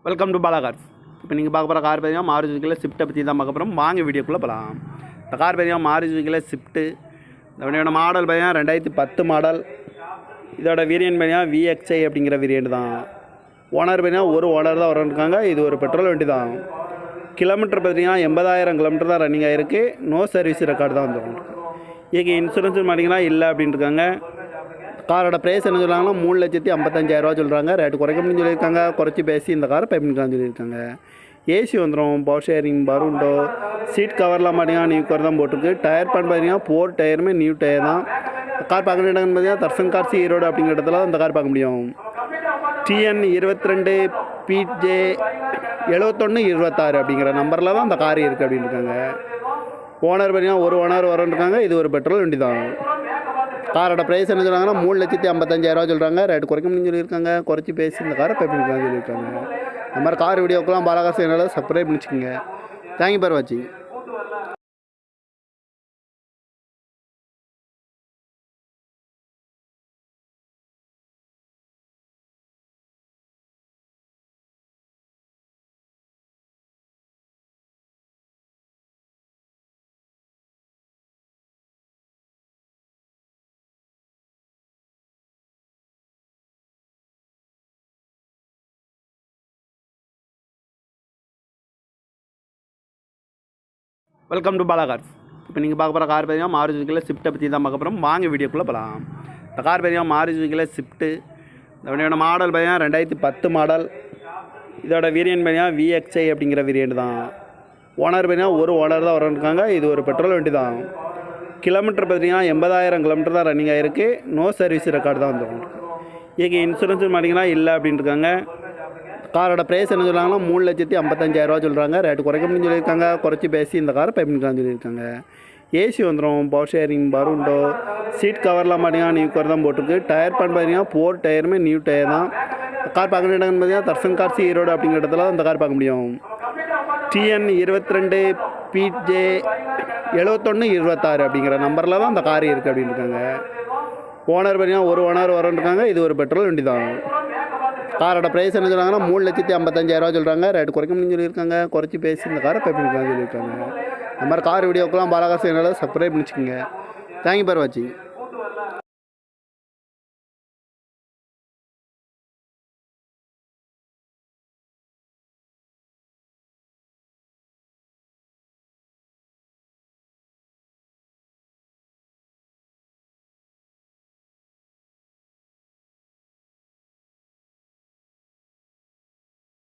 Welcome to Bala cars. இப்போ நீங்கள் பார்க்க போகிற கார் பார்த்தீங்கன்னா மாருதி சுசுக்கியில் ஸ்விஃப்ட்டை பற்றி தான் பார்க்க போகிறோம். வாங்க வீடியோக்குள்ளே போகலாம். இந்த கார் பார்த்தீங்கன்னா மாருதி சுசுக்கியில் ஸ்விஃப்ட்டு. இந்த வண்டியோட மாடல் பார்த்தீங்கன்னா 2010 மாடல். இதோட வேரியன்ட் பார்த்தீங்கன்னா VXI அப்படிங்கிற வேரியன்ட் தான். ஓனர் பார்த்தீங்கன்னா ஒரு ஓனர் தான் வரன்ருக்காங்க. இது ஒரு பெட்ரோல் வண்டி தான். கிலோமீட்டர் பார்த்தீங்கன்னா 80,000 கிலோமீட்டர் தான் ரன்னிங் ஆகிருக்கு. நோ சர்வீஸ் ரெக்கார்டு தான் வந்துருக்கு. இதுக்கு இன்சூரன்ஸ் மாட்டிங்கன்னா இல்லை அப்படின்ட்டுருக்காங்க. காரோட ப்ரைஸ் என்ன சொல்கிறாங்கன்னா 3,55,000 சொல்கிறாங்க. ரேட்டு குறைக்க முடியும்னு சொல்லியிருக்காங்க. குறைச்சி பேசி இந்த காரை பே பண்ணிக்கலாம்னு சொல்லியிருக்காங்க. ஏசி வந்துடும், பவர் ஷேரிங், பருண்டோ, சீட் கவர்லாம் பார்த்தீங்கன்னா நியூ கவர் தான் போட்டிருக்கு. டயர் பண்ண பார்த்தீங்கன்னா 4 டயருமே நியூ டயர் தான். கார் பார்க்க வேண்டிய இடம்னு பார்த்தீங்கன்னா தர்சன் கார்ஸ் ஈரோடு அப்படிங்கிற இடத்துல அந்த கார் பார்க்க முடியும். TN 22 PJ 7126 அப்படிங்கிற நம்பரில் தான் அந்த கார் இருக்குது அப்படின்னு இருக்காங்க. ஓனர் பார்த்தீங்கன்னா ஒரு ஓனர் வரன்ருக்காங்க. இது ஒரு பெட்ரோல் வண்டி தான். காரோட ப்ரைஸ் என்ன சொல்கிறாங்கன்னா 3,55,000 சொல்கிறாங்க. ரேட்டு குறைக்க முடியும்னு சொல்லியிருக்காங்க. குறைச்சி பேசி இந்த காரை பே பண்ணிக்கலாம்னு சொல்லியிருக்காங்க. இந்த மாதிரி கார் வீடியோக்கெல்லாம் பாலாகாசு என்னால் சப்ஸ்கிரைப் பண்ணிச்சுக்கோங்க. தேங்க்யூ ஃபார் வாட்சிங். Welcome to Bala cars. இப்போ நீங்கள் பார்க்க போகிற கார் பார்த்தீங்கன்னா மாருதி சுசுக்கியில் ஸ்விஃப்ட்டை பற்றி தான் பார்க்க போகிறோம். வாங்க வீடியோக்குள்ளே போகலாம். இந்த கார் பார்த்தீங்கன்னா மாருதி சுசுக்கியில் ஸ்விஃப்ட்டு. இந்த வண்டியோட மாடல் பார்த்தீங்கன்னா 2010 மாடல். இதோட வேரியன்ட் பார்த்தீங்கன்னா VXI அப்படிங்கிற வேரியன்ட் தான். ஓனர் பார்த்தீங்கன்னா ஒரு ஓனர் தான் வரன்ருக்காங்க. இது ஒரு பெட்ரோல் வண்டி தான். கிலோமீட்டர் பார்த்தீங்கன்னா 80,000 கிலோமீட்டர் தான் ரன்னிங் ஆகிருக்கு. நோ சர்வீஸ் ரெக்கார்டு தான் வந்துருக்கு. இதுக்கு இன்சூரன்ஸ் மாட்டிங்கன்னா இல்லை அப்படின்ட்டுருக்காங்க. காரோட ப்ரைஸ் என்ன சொல்கிறாங்கன்னா 3,55,000 சொல்கிறாங்க. ரேட்டு குறைக்க முடியும்னு சொல்லியிருக்காங்க. குறைச்சி பேசி இந்த காரை பே பண்ணிக்கலாம்னு சொல்லியிருக்காங்க. ஏசி வந்துடும், பவர் ஷேரிங், பருண்டோ, சீட் கவர்லாம் பார்த்தீங்கன்னா நியூ கவர் தான் போட்டிருக்கு. டயர் பண்ண பார்த்தீங்கன்னா 4 டயருமே நியூ டயர் தான். கார் பார்க்க வேண்டிய இடம்னு பார்த்தீங்கன்னா தர்சன் கார்ஸ் ஈரோடு அப்படிங்கிற இடத்துல அந்த கார் பார்க்க முடியும். TN 22 PJ 7126 அப்படிங்கிற நம்பரில் தான் அந்த கார் இருக்குது அப்படின்னு இருக்காங்க. ஓனர் பார்த்தீங்கன்னா ஒரு ஓனர் வரன்ருக்காங்க. இது ஒரு பெட்ரோல் வண்டி தான். காரோட ப்ரைஸ் என்ன சொல்கிறாங்கன்னா 3,55,000 சொல்கிறாங்க. ரேட்டு குறைக்க முடியும்னு சொல்லியிருக்காங்க. குறைச்சி பேசி இந்த காரை பே பண்ணிக்கலாம்னு சொல்லியிருக்காங்க. இந்த மாதிரி கார் வீடியோக்கெல்லாம் பாலாகாசு என்னால் சப்ஸ்கிரைப் பண்ணிச்சுக்கோங்க. தேங்க்யூ ஃபார் வாட்சிங்.